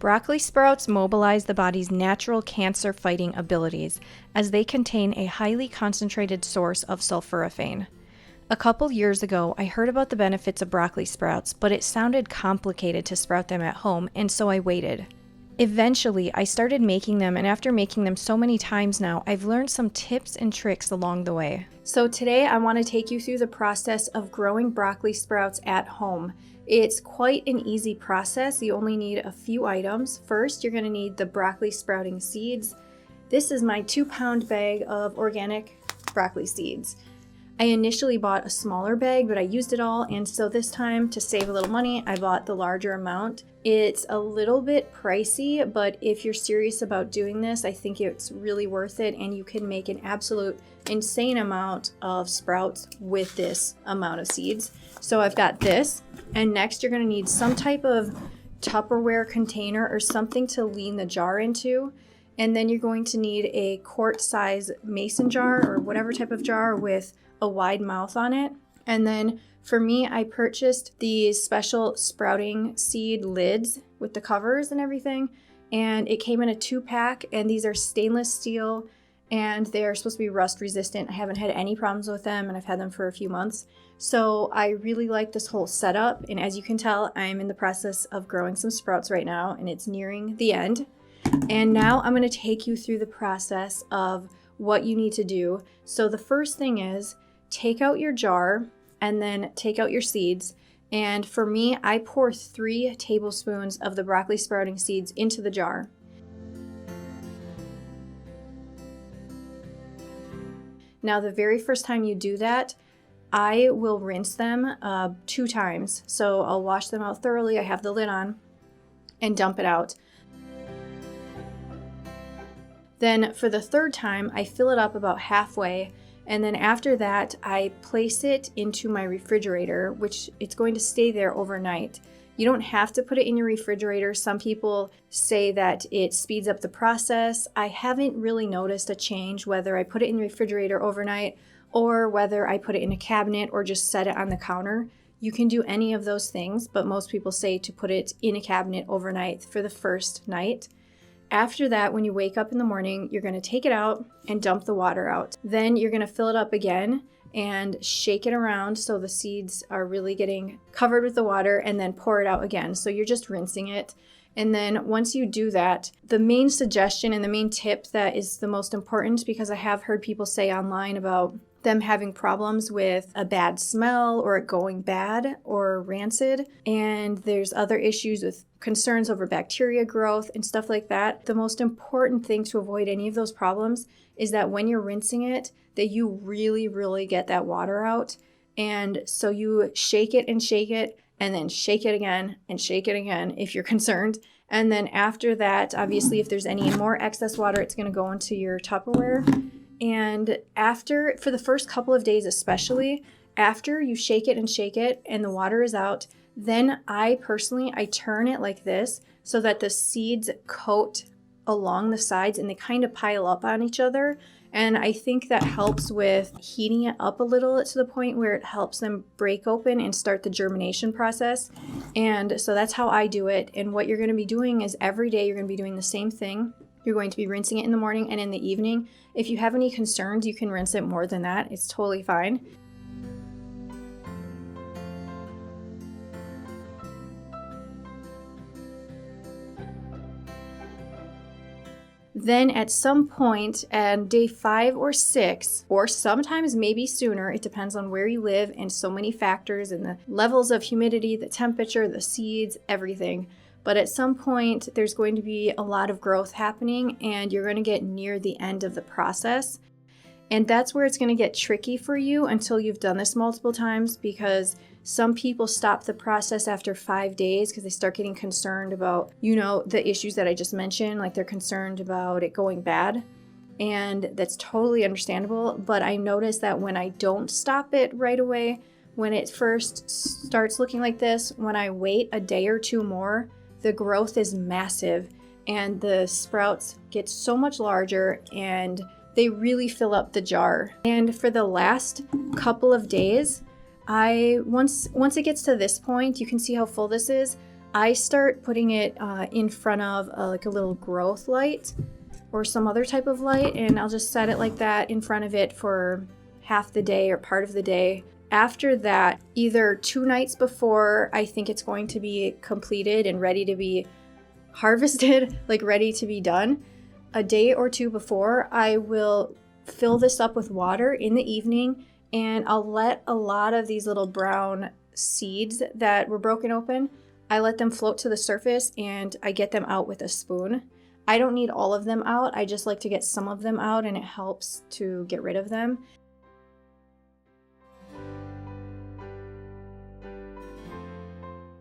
Broccoli sprouts mobilize the body's natural cancer-fighting abilities as they contain a highly concentrated source of sulforaphane. A couple years ago, I heard about the benefits of broccoli sprouts, but it sounded complicated to sprout them at home, and so I waited. Eventually, I started making them, and after making them so many times now, I've learned some tips and tricks along the way. So today, I want to take you through the process of growing broccoli sprouts at home. It's quite an easy process. You only need a few items. First, you're going to need the broccoli sprouting seeds. This is my 2-pound bag of organic broccoli seeds. I initially bought a smaller bag, but I used it all, and so this time, to save a little money, I bought the larger amount. It's a little bit pricey, but if you're serious about doing this, I think it's really worth it, and you can make an absolute insane amount of sprouts with this amount of seeds. So I've got this, and next you're going to need some type of Tupperware container or something to lean the jar into. And then you're going to need a quart-size mason jar or whatever type of jar with a wide mouth on it. And then for me, I purchased these special sprouting seed lids with the covers and everything. And it came in a 2-pack, and these are stainless steel, and they're supposed to be rust resistant. I haven't had any problems with them, and I've had them for a few months. So I really like this whole setup. And as you can tell, I'm in the process of growing some sprouts right now, and it's nearing the end. And now I'm going to take you through the process of what you need to do. So the first thing is take out your jar and then take out your seeds. And for me, I pour 3 tablespoons of the broccoli sprouting seeds into the jar. Now, the very first time you do that, I will rinse them 2 times. So I'll wash them out thoroughly. I have the lid on and dump it out. Then for the 3rd time, I fill it up about halfway. And then after that, I place it into my refrigerator, which it's going to stay there overnight. You don't have to put it in your refrigerator. Some people say that it speeds up the process. I haven't really noticed a change whether I put it in the refrigerator overnight or whether I put it in a cabinet or just set it on the counter. You can do any of those things, but most people say to put it in a cabinet overnight for the first night. After that, when you wake up in the morning, you're going to take it out and dump the water out. Then you're going to fill it up again and shake it around so the seeds are really getting covered with the water, and then pour it out again. So you're just rinsing it. And then once you do that, the main suggestion and the main tip that is the most important, because I have heard people say online about them having problems with a bad smell or it going bad or rancid. And there's other issues with concerns over bacteria growth and stuff like that. The most important thing to avoid any of those problems is that when you're rinsing it, that you really, really get that water out. And so you shake it and then shake it again and shake it again if you're concerned. And then after that, obviously, if there's any more excess water, it's going to go into your Tupperware. And after, for the first couple of days especially, after you shake it and the water is out, then I turn it like this so that the seeds coat along the sides and they kind of pile up on each other. And I think that helps with heating it up a little to the point where it helps them break open and start the germination process. And so that's how I do it. And what you're going to be doing is every day you're going to be doing the same thing. You're going to be rinsing it in the morning and in the evening. If you have any concerns, you can rinse it more than that. It's totally fine. Then at some point at day 5 or 6, or sometimes maybe sooner, it depends on where you live and so many factors and the levels of humidity, the temperature, the seeds, everything. But at some point, there's going to be a lot of growth happening and you're going to get near the end of the process. And that's where it's going to get tricky for you until you've done this multiple times, because some people stop the process after 5 days because they start getting concerned about, the issues that I just mentioned, like they're concerned about it going bad. And that's totally understandable. But I noticed that when I don't stop it right away, when it first starts looking like this, when I wait a day or 2 more, the growth is massive and the sprouts get so much larger and they really fill up the jar. And for the last couple of days, once it gets to this point, you can see how full this is. I start putting it in front of like a little growth light or some other type of light, and I'll just set it like that in front of it for half the day or part of the day. After that, either 2 nights before I think it's going to be completed and ready to be harvested, like ready to be done, a day or 2 before, I will fill this up with water in the evening, and I'll let a lot of these little brown seeds that were broken open, I let them float to the surface and I get them out with a spoon. I don't need all of them out, I just like to get some of them out, and it helps to get rid of them.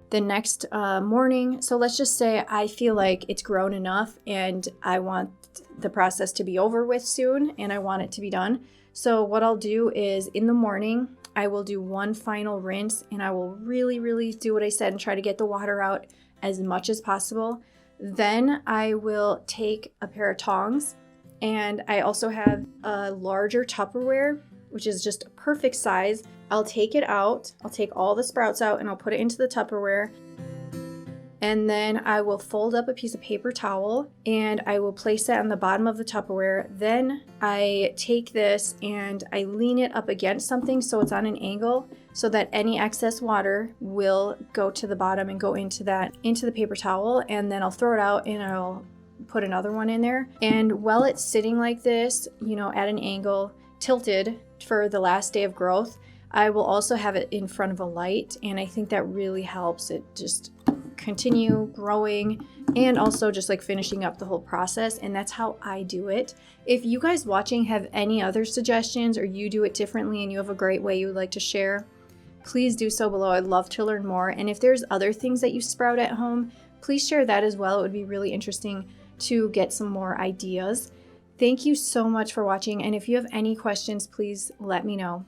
The next morning, so let's just say I feel like it's grown enough and I want the process to be over with soon and I want it to be done. So what I'll do is in the morning, I will do one final rinse, and I will really do what I said and try to get the water out as much as possible. Then I will take a pair of tongs, and I also have a larger Tupperware, which is just a perfect size. I'll take it out, I'll take all the sprouts out, and I'll put it into the Tupperware. And then I will fold up a piece of paper towel and I will place it on the bottom of the Tupperware. Then I take this and I lean it up against something so it's on an angle so that any excess water will go to the bottom and go into the paper towel. And then I'll throw it out and I'll put another one in there. And while it's sitting like this, at an angle, tilted for the last day of growth, I will also have it in front of a light, and I think that really helps it just continue growing and also just like finishing up the whole process. And that's how I do it. If you guys watching have any other suggestions or you do it differently and you have a great way you would like to share, please do so below. I'd love to learn more. And if there's other things that you sprout at home, please share that as well. It would be really interesting to get some more ideas. Thank you so much for watching, and if you have any questions, please let me know.